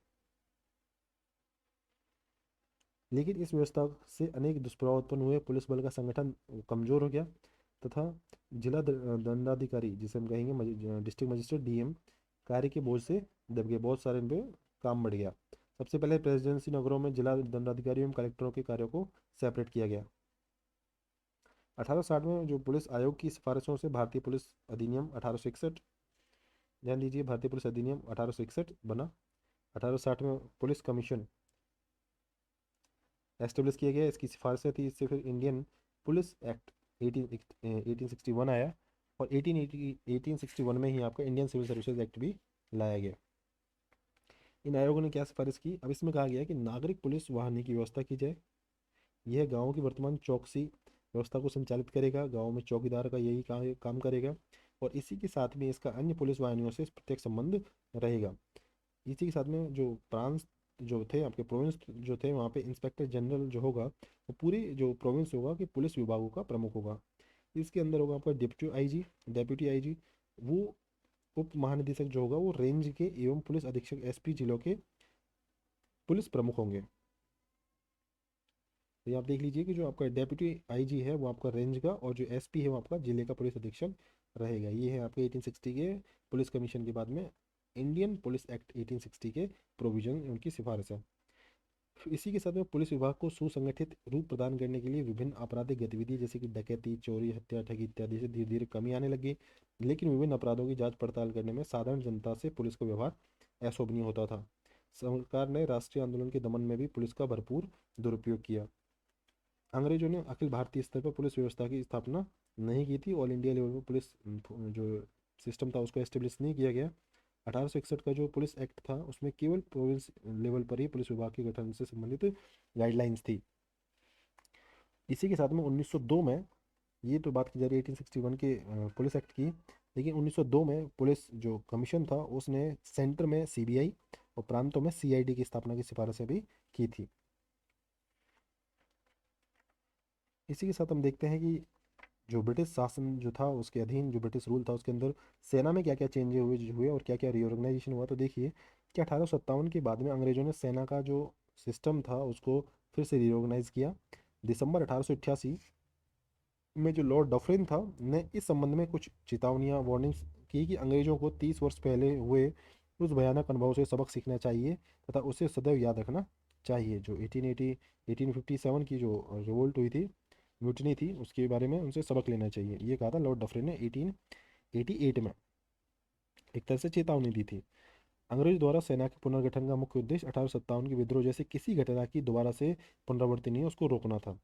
लेकिन इस व्यवस्था से अनेक दुष्प्रभाव उत्पन्न हुए। पुलिस बल का संगठन कमजोर हो गया तथा दंडाधिकारी, जिसे हम कहेंगे डिस्ट्रिक्ट मजिस्ट्रेट डीएम, कार्य के बोझ से दब गए। बहुत सारे इन पे काम बढ़ गया। सबसे पहले प्रेसिडेंसी नगरों में जिला दंडाधिकारी एवं कलेक्टरों के कार्यों को सेपरेट किया गया। 1860 में जो पुलिस आयोग की सिफारिशों से भारतीय पुलिस अधिनियम 1861, ध्यान दीजिए, भारतीय पुलिस अधिनियम 1861 बना। 1860 में पुलिस कमीशन एस्टेब्लिश किया गया, इसकी सिफारिशें थी। इससे फिर इंडियन पुलिस एक्ट 1861 आया, और 1861 में ही आपका इंडियन सिविल सर्विसेज एक्ट भी लाया गया। इन आयोगों ने क्या सिफारिश की? अब इसमें कहा गया है कि नागरिक पुलिस वाहिनी की व्यवस्था की जाए। यह गाँव की वर्तमान चौकसी व्यवस्था को संचालित करेगा। गाँव में चौकीदार का यही काम करेगा, और इसी के साथ में इसका अन्य पुलिस वाहिनियों से प्रत्यक्ष संबंध रहेगा। इसी के साथ में जो प्रांत जो थे आपके, प्रोविंस जो थे, वहाँ पे इंस्पेक्टर जनरल जो होगा वो पूरी जो प्रोविंस होगा कि पुलिस विभागों का प्रमुख होगा। इसके अंदर होगा आपका डेप्यूटी आईजी। वो उप महानिदेशक जो होगा वो रेंज के एवं पुलिस अधीक्षक एसपी जिलों के पुलिस प्रमुख होंगे। तो ये आप देख लीजिए कि जो आपका डेप्यूटी आईजी है वो आपका रेंज का, और जो एसपी है वो आपका जिले का पुलिस अधीक्षक रहेगा। ये है आपके 1860 के पुलिस कमीशन के बाद में इंडियन पुलिस एक्ट 1860 के प्रोविजन, उनकी सिफारिश है। इसी के साथ में पुलिस विभाग को सुसंगठित रूप प्रदान करने के लिए विभिन्न आपराधिक गतिविधि जैसे कि डकैती, चोरी, हत्या, ठगी इत्यादि से धीरे धीरे कमी आने लगी। लेकिन विभिन्न अपराधों की जांच पड़ताल करने में साधारण जनता से पुलिस का व्यवहार अशोभनीय होता था। सरकार ने राष्ट्रीय आंदोलन के दमन में भी पुलिस का भरपूर दुरुपयोग किया। अंग्रेजों ने अखिल भारतीय स्तर पर पुलिस व्यवस्था की स्थापना नहीं की थी। ऑल इंडिया लेवल पर पुलिस जो सिस्टम था उसको एस्टेब्लिश नहीं किया गया। 1861 का जो पुलिस एक्ट था उसमें केवल प्रोविंस लेवल पर ही पुलिस विभाग के गठन से संबंधित गाइडलाइंस थी। इसी के साथ में 1902 में, ये तो बात की जा रही है 1861 के पुलिस एक्ट की, लेकिन 1902 में पुलिस जो कमीशन था उसने सेंटर में सीबीआई और प्रांतों में सीआईडी की स्थापना की सिफारिशें भी की थी। इसी के साथ हम देखते हैं कि जो ब्रिटिश शासन जो था उसके अधीन जो ब्रिटिश रूल था उसके अंदर सेना में क्या क्या चेंज हुए और क्या क्या रीऑर्गेनाइजेशन हुआ। तो देखिए कि 1857 के बाद में अंग्रेजों ने सेना का जो सिस्टम था उसको फिर से रीऑर्गेनाइज किया। दिसंबर 1888 में जो लॉर्ड डफरिन था ने इस संबंध में कुछ चेतावनियां, वार्निंग्स की कि अंग्रेजों को 30 वर्ष पहले हुए उस भयानक अनुभव से सबक सीखना चाहिए तथा उसे सदैव याद रखना चाहिए। जो 1857 की जो रिवोल्ट हुई थी, म्यूटनी थी, उसके बारे में उनसे सबक लेना चाहिए, ये कहा था लॉर्ड डफरिन ने 1888 में। एक तरह से चेतावनी दी थी। अंग्रेज द्वारा सेना के पुनर्गठन का मुख्य उद्देश्य 1857 की विद्रोह जैसी किसी घटना की दोबारा से पुनरावृत्ति नहीं, उसको रोकना था।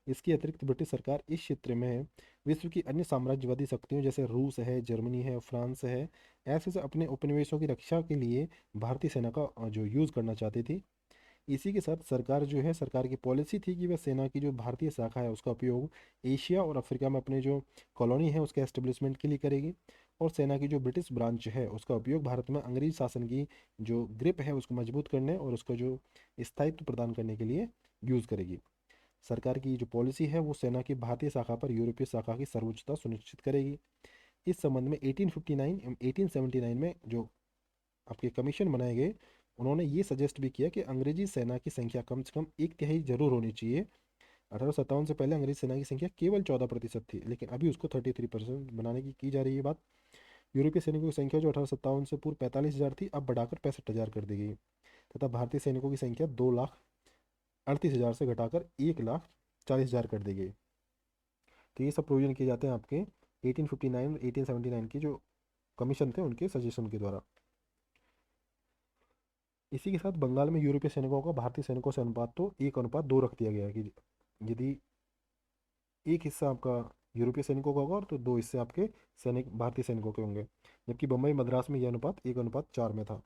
इसके अतिरिक्त ब्रिटिश सरकार इस क्षेत्र में विश्व की अन्य साम्राज्यवादी शक्तियों जैसे रूस है, जर्मनी है, फ्रांस है, ऐसे से अपने उपनिवेशों की रक्षा के लिए भारतीय सेना का जो यूज़ करना चाहती थी। इसी के साथ सरकार जो है, सरकार की पॉलिसी थी कि वह सेना की जो भारतीय शाखा है उसका उपयोग एशिया और अफ्रीका में अपने जो कॉलोनी है उसके एस्टेब्लिशमेंट के लिए करेगी, और सेना की जो ब्रिटिश ब्रांच है उसका उपयोग भारत में अंग्रेज शासन की जो ग्रिप है उसको मजबूत करने और उसका जो स्थायित्व प्रदान करने के लिए यूज़ करेगी। सरकार की जो पॉलिसी है वो सेना की भारतीय शाखा पर यूरोपीय शाखा की सर्वोच्चता सुनिश्चित करेगी। इस संबंध में 1859 एवं 1879 में जो आपके कमीशन बनाए गए, उन्होंने ये सजेस्ट भी किया कि अंग्रेजी सेना की संख्या कम से कम एक तिहाई जरूर होनी चाहिए। 1857 से पहले अंग्रेजी सेना की संख्या केवल 14% थी, लेकिन अभी उसको 33% बनाने की जा रही है बात। यूरोपीय सैनिकों की संख्या जो 1857 से पूर्व 45,000 थी, अब बढ़ाकर 65,000 कर दी गई, तथा भारतीय सैनिकों की संख्या 2,38,000 से घटाकर 1,40,000 कर दी गई। तो ये सब प्रोविजन किए जाते हैं आपके 1859 1879 की जो कमीशन थे उनके सजेशन के द्वारा। इसी के साथ बंगाल में यूरोपीय सैनिकों का भारतीय सैनिकों से अनुपात तो 1:2 रख दिया गया है कि यदि एक हिस्सा आपका यूरोपीय सैनिकों का होगा और तो 2 हिस्से आपके सैनिक भारतीय सैनिकों के होंगे, जबकि बम्बई मद्रास में यह अनुपात 1:4 में था।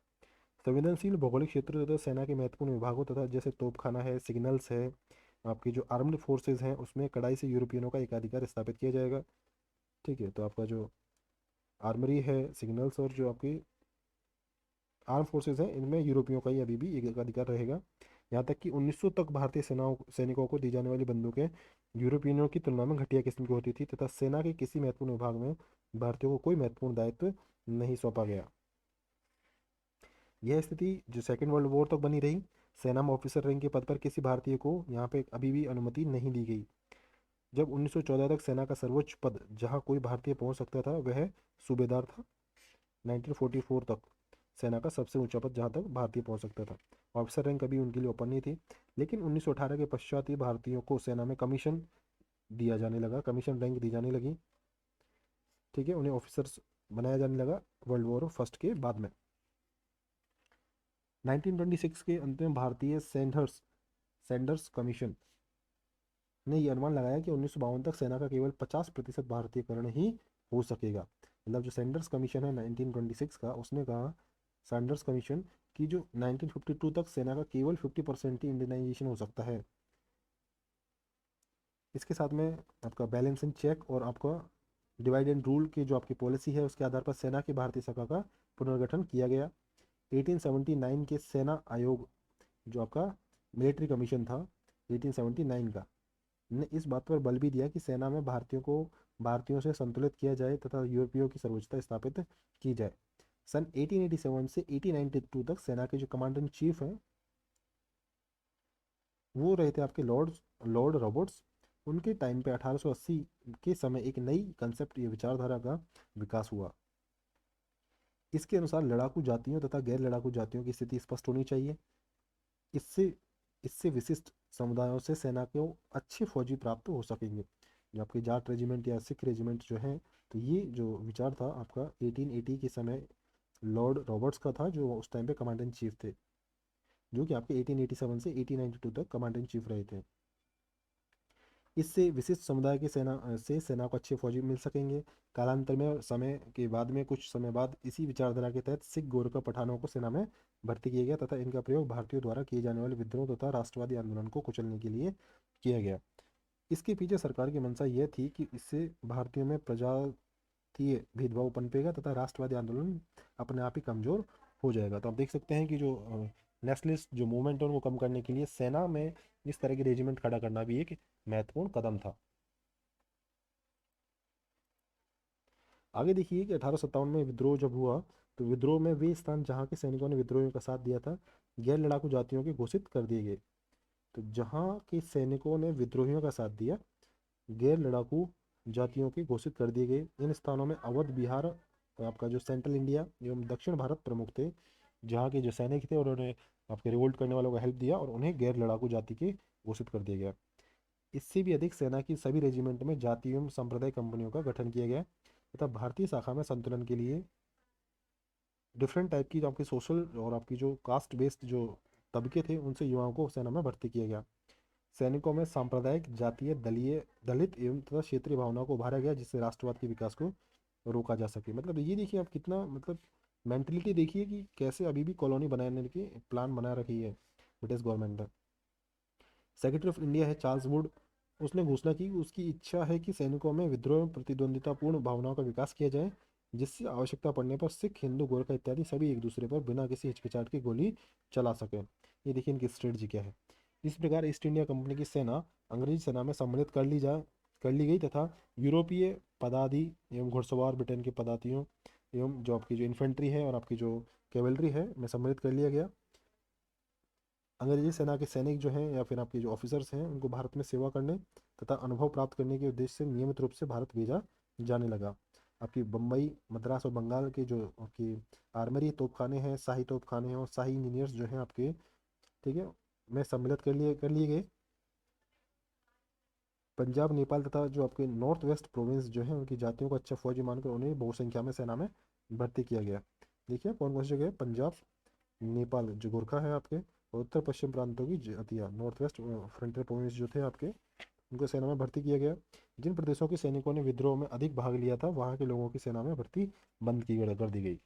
संवेदनशील भौगोलिक क्षेत्रों तथा सेना के महत्वपूर्ण विभागों तथा जैसे तोपखाना है, सिग्नल्स है, आपकी जो आर्म्ड फोर्सेज हैं उसमें कड़ाई से यूरोपियनों का एकाधिकार स्थापित किया जाएगा। ठीक है, तो आपका जो आर्मरी है, सिग्नल्स और जो आपकी आर्म फोर्सेज हैं इनमें यूरोपियों का ही अभी भी एक अधिकार रहेगा। यहाँ तक कि 1900 तक भारतीय सेनाओं सैनिकों को दी जाने वाली बंदूकें यूरोपियनों की तुलना में घटिया किस्म की होती थी, तथा सेना के किसी महत्वपूर्ण विभाग में भारतीयों को कोई महत्वपूर्ण दायित्व नहीं सौंपा गया। यह स्थिति जो सेकेंड वर्ल्ड वॉर तक बनी रही। सेना में ऑफिसर रैंक के पद पर किसी भारतीय को यहाँ पे अभी भी अनुमति नहीं दी गई। जब 1914 तक सेना का सर्वोच्च पद जहाँ कोई भारतीय पहुंच सकता था वह सूबेदार था। 1944 तक सेना का सबसे ऊंचा पद जहाँ तक भारतीय पहुंच सकता था। ऑफिसर रैंक कभी उनके लिए ओपन नहीं थी, लेकिन 1918 के पश्चात ही भारतीयों को सेना में कमीशन दिया जाने लगा, कमीशन रैंक दी जाने लगी। ठीक है, उन्हें ऑफिसर्स बनाया जाने लगा वर्ल्ड वॉर फर्स्ट के बाद में। 1926 के अंत में भारतीय सैंडर्स कमीशन ने यह अनुमान लगाया कि 1952 तक सेना का केवल 50% भारतीयकरण ही हो सकेगा। मतलब जो सैंडर्स कमीशन है 1926 का, उसने कहा सैंडर्स कमीशन की जो 1952 तक सेना का केवल 50% ही इंडियनाइजेशन हो सकता है। इसके साथ में आपका बैलेंस इन चेक और आपका डिवाइड एंड रूल की जो आपकी पॉलिसी है उसके आधार पर सेना की भारतीय शाखा का पुनर्गठन किया गया। 1879 के सेना आयोग जो आपका मिलिट्री कमीशन था 1879 का, ने इस बात पर बल भी दिया कि सेना में भारतीयों से संतुलित किया जाए तथा यूरोपियों की सर्वोच्चता स्थापित की जाए। सन 1887 से 1892 तक सेना के जो कमांडर इन चीफ हैं वो रहे थे आपके लॉर्ड रॉबर्ट्स। उनके टाइम पे 1880 के समय एक नई कंसेप्ट या विचारधारा का विकास हुआ। इसके अनुसार लड़ाकू जातियों तथा गैर लड़ाकू जातियों की स्थिति स्पष्ट होनी चाहिए। इससे इससे विशिष्ट समुदायों से सेना को अच्छे फौजी प्राप्त हो सकेंगे। जो आपके जाट रेजिमेंट या सिख रेजिमेंट जो है, तो ये जो विचार था आपका 1880 के समय लॉर्ड रॉबर्ट्स का था, जो उस टाइम पे कमांडर इन चीफ थे, जो कि आपके 1887 से 1892 तक कमांडर इन चीफ रहे थे। इससे विशिष्ट समुदाय की सेना को अच्छे फौजी मिल सकेंगे। कालांतर में समय के बाद में कुछ समय बाद इसी विचारधारा के तहत सिख गोरखा पठानों को सेना में भर्ती किया गया तथा इनका प्रयोग भारतीयों द्वारा किए जाने वाले विद्रोह तथा राष्ट्रवादी आंदोलन को कुचलने के लिए किया गया। इसके पीछे सरकार की मंशा यह थी कि इससे भारतीयों में प्रजातीय भेदभाव पनपेगा तथा राष्ट्रवादी आंदोलन अपने आप ही कमजोर हो जाएगा। तो आप देख सकते हैं कि जो नेशनलिस्ट जो मूवमेंट है उनको कम करने के लिए सेना में इस तरह के रेजिमेंट खड़ा करना भी एक महत्वपूर्ण कदम था। आगे देखिए कि 1857 में विद्रोह जब हुआ, तो विद्रोह में वे स्थान जहाँ के सैनिकों ने विद्रोहियों का साथ दिया था गैर लड़ाकू जातियों के घोषित कर दिए गए। तो जहाँ के सैनिकों ने विद्रोहियों का साथ दिया, गैर लड़ाकू जातियों के घोषित कर दिए गए। इन स्थानों में अवध, बिहार, आपका जो सेंट्रल इंडिया एवं दक्षिण भारत प्रमुख थे। जहाँ के जो सैनिक थे उन्होंने आपके रिवोल्ट करने वालों को हेल्प दिया और उन्हें गैर लड़ाकू जाति के घोषित कर दिया गया। इससे भी अधिक सेना की सभी रेजिमेंट में जाति एवं सांप्रदायिक कंपनियों का गठन किया गया तथा भारतीय शाखा में संतुलन के लिए डिफरेंट टाइप की जो आपकी सोशल और आपकी जो कास्ट बेस्ड जो तबके थे उनसे युवाओं को सेना में भर्ती किया गया। सैनिकों में सांप्रदायिक जातीय दलीय दलित एवं तथा क्षेत्रीय भावनाओं को उभारा गया जिससे राष्ट्रवाद के विकास को रोका जा सके। मतलब ये देखिए आप कितना मतलब मेंटलिटी देखिए कि कैसे अभी भी कॉलोनी बनाने की प्लान बना रखी है ब्रिटिश गवर्नमेंट ने। सेक्रेटरी ऑफ इंडिया है चार्ल्स वुड, उसने घोषणा की कि उसकी इच्छा है कि सैनिकों में विद्रोह एवं प्रतिद्वंदितापूर्ण भावनाओं का विकास किया जाए जिससे आवश्यकता पड़ने पर सिख हिंदू गोरखा इत्यादि सभी एक दूसरे पर बिना किसी हिचकिचाहट की गोली चला सके। ये देखिए इनकी स्ट्रेटजी क्या है। इस प्रकार ईस्ट इंडिया कंपनी की सेना अंग्रेजी सेना में सम्मिलित कर ली गई तथा यूरोपीय पदाति एवं घुड़सवार ब्रिटेन के पदातियों एवं जो आपकी जो इन्फेंट्री है और आपकी जो कैवलरी है में सम्मिलित कर लिया गया। अंग्रेजी सेना के सैनिक जो हैं या फिर आपके जो ऑफिसर्स हैं उनको भारत में सेवा करने तथा अनुभव प्राप्त करने के उद्देश्य से नियमित रूप से भारत भेजा जाने लगा। आपकी बम्बई मद्रास और बंगाल के जो आपकी आर्मरी तोपखाने हैं, शाही तोपखाने हैं और शाही इंजीनियर्स जो हैं आपके, ठीक है, में सम्मिलित कर लिए गए। पंजाब नेपाल तथा जो आपके नॉर्थ वेस्ट प्रोविंस जो है उनकी जातियों को अच्छा फौजी मानकर उन्हें बहुसंख्या में सेना में भर्ती किया गया। देखिए कौन कौन सी जगह है, पंजाब नेपाल जो गोरखा है आपके, और उत्तर पश्चिम प्रांतों की जातियाँ नॉर्थ वेस्ट फ्रंटियर प्रोविंस जो थे आपके, उनको सेना में भर्ती किया गया। जिन प्रदेशों के सैनिकों ने विद्रोह में अधिक भाग लिया था वहाँ के लोगों की सेना में भर्ती बंद कर दी गई।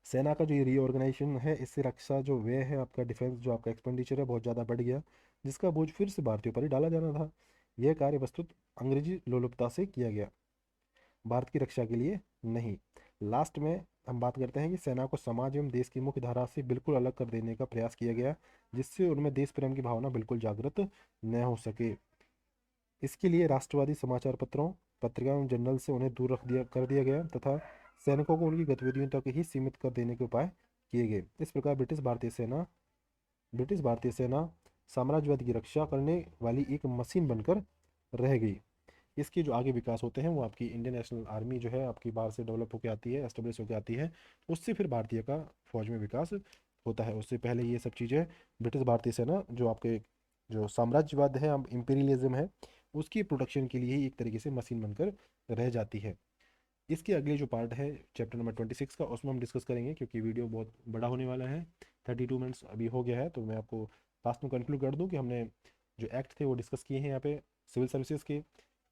सेना का जो ये रीऑर्गेनाइजेशन है इससे रक्षा जो व्यय है आपका, डिफेंस जो आपका एक्सपेंडिचर है बहुत ज़्यादा बढ़ गया जिसका बोझ फिर से भारतीयों पर ही डाला जाना था। यह कार्य वस्तुत अंग्रेजी लोलुपता से किया गया, भारत की रक्षा के लिए नहीं। लास्ट में हम बात करते हैं कि सेना को समाज एवं देश की मुख्य धारा से बिल्कुल अलग कर देने का प्रयास किया गया जिससे उनमें देश प्रेम की भावना बिल्कुल जागृत न हो सके। इसके लिए राष्ट्रवादी समाचार पत्रों पत्रिकाओं एवं जर्नल से उन्हें दूर कर दिया गया तथा सैनिकों को उनकी गतिविधियों तक ही सीमित कर देने के उपाय किए गए। इस प्रकार ब्रिटिश भारतीय सेना साम्राज्यवाद की रक्षा करने वाली एक मशीन बनकर रह गई। इसके जो आगे विकास होते हैं वो आपकी इंडियन नेशनल आर्मी जो है आपकी बाहर से डेवलप होकर आती है, एस्टेब्लिश होकर आती है, उससे फिर भारतीय का फौज में विकास होता है। उससे पहले ये सब चीज़ें ब्रिटिश भारतीय सेना जो आपके जो साम्राज्यवाद है, इंपीरियलिज्म है, उसकी प्रोटेक्शन के लिए ही एक तरीके से मशीन बनकर रह जाती है। इसके अगले जो पार्ट है चैप्टर नंबर 26 का, उसमें हम डिस्कस करेंगे क्योंकि वीडियो बहुत बड़ा होने वाला है, 32 मिनट्स अभी हो गया है। तो मैं आपको लास्ट में कंक्लूड कर दूं कि हमने जो एक्ट थे वो डिस्कस किए हैं यहाँ पे सिविल सर्विसेज के,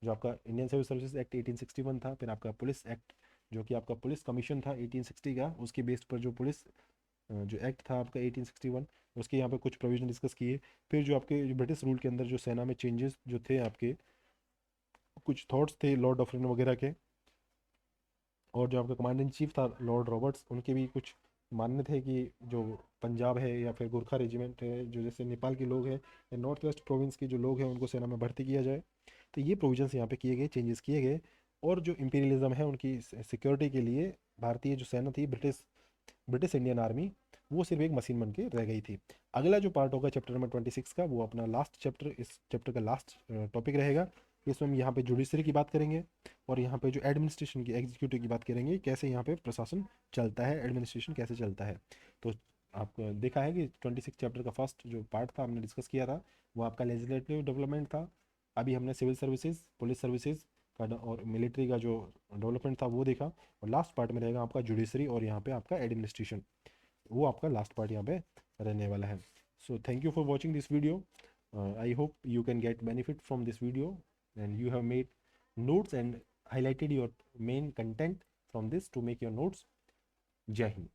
जो आपका इंडियन सिविल सर्विसेज एक्ट 1861 था, फिर आपका पुलिस एक्ट जो कि आपका पुलिस कमीशन था 1860 का, उसके बेस पर जो पुलिस जो एक्ट था आपका 1861, उसके यहाँ पे कुछ प्रोविजन डिस्कस किए। फिर जो आपके जो ब्रिटिश रूल के अंदर जो सेना में चेंजेस जो थे आपके, कुछ थॉट्स थे लॉर्ड डफरिन वगैरह के, और जो आपका कमांडर इन चीफ था लॉर्ड रॉबर्ट्स, उनके भी कुछ मानने थे कि जो पंजाब है या फिर गोरखा रेजिमेंट है जो जैसे नेपाल के लोग हैं या नॉर्थ वेस्ट प्रोविंस के जो लोग हैं उनको सेना में भर्ती किया जाए। तो ये प्रोविजंस यहाँ पे किए गए, चेंजेस किए गए। और जो इंपीरियलिज्म है उनकी सिक्योरिटी के लिए भारतीय जो सेना थी, ब्रिटिश ब्रिटिश इंडियन आर्मी, वो सिर्फ एक मशीन बन के रह गई थी। अगला जो पार्ट होगा चैप्टर नंबर 26 का, वो अपना लास्ट चैप्टर, इस चैप्टर का लास्ट टॉपिक रहेगा। इसमें हम यहाँ पे जुडिशरी की बात करेंगे और यहाँ पे जो एडमिनिस्ट्रेशन की, एग्जीक्यूटिव की बात करेंगे, कैसे यहाँ पे प्रशासन चलता है, एडमिनिस्ट्रेशन कैसे चलता है। तो आपको देखा है कि 26 चैप्टर का फर्स्ट जो पार्ट था हमने डिस्कस किया था वो आपका लेजिस्लेटिव डेवलपमेंट था। अभी हमने सिविल सर्विसेज, पुलिस सर्विसेज का और मिलिट्री का जो डेवलपमेंट था वो देखा, और लास्ट पार्ट में रहेगा आपका जुडिशरी और यहाँ पे आपका एडमिनिस्ट्रेशन, वो आपका लास्ट पार्ट यहाँ पे रहने वाला है। So thank you for watching this video. I hope you can get benefit from this video and you have made notes and highlighted your main content from this to make your notes. Jai Hind.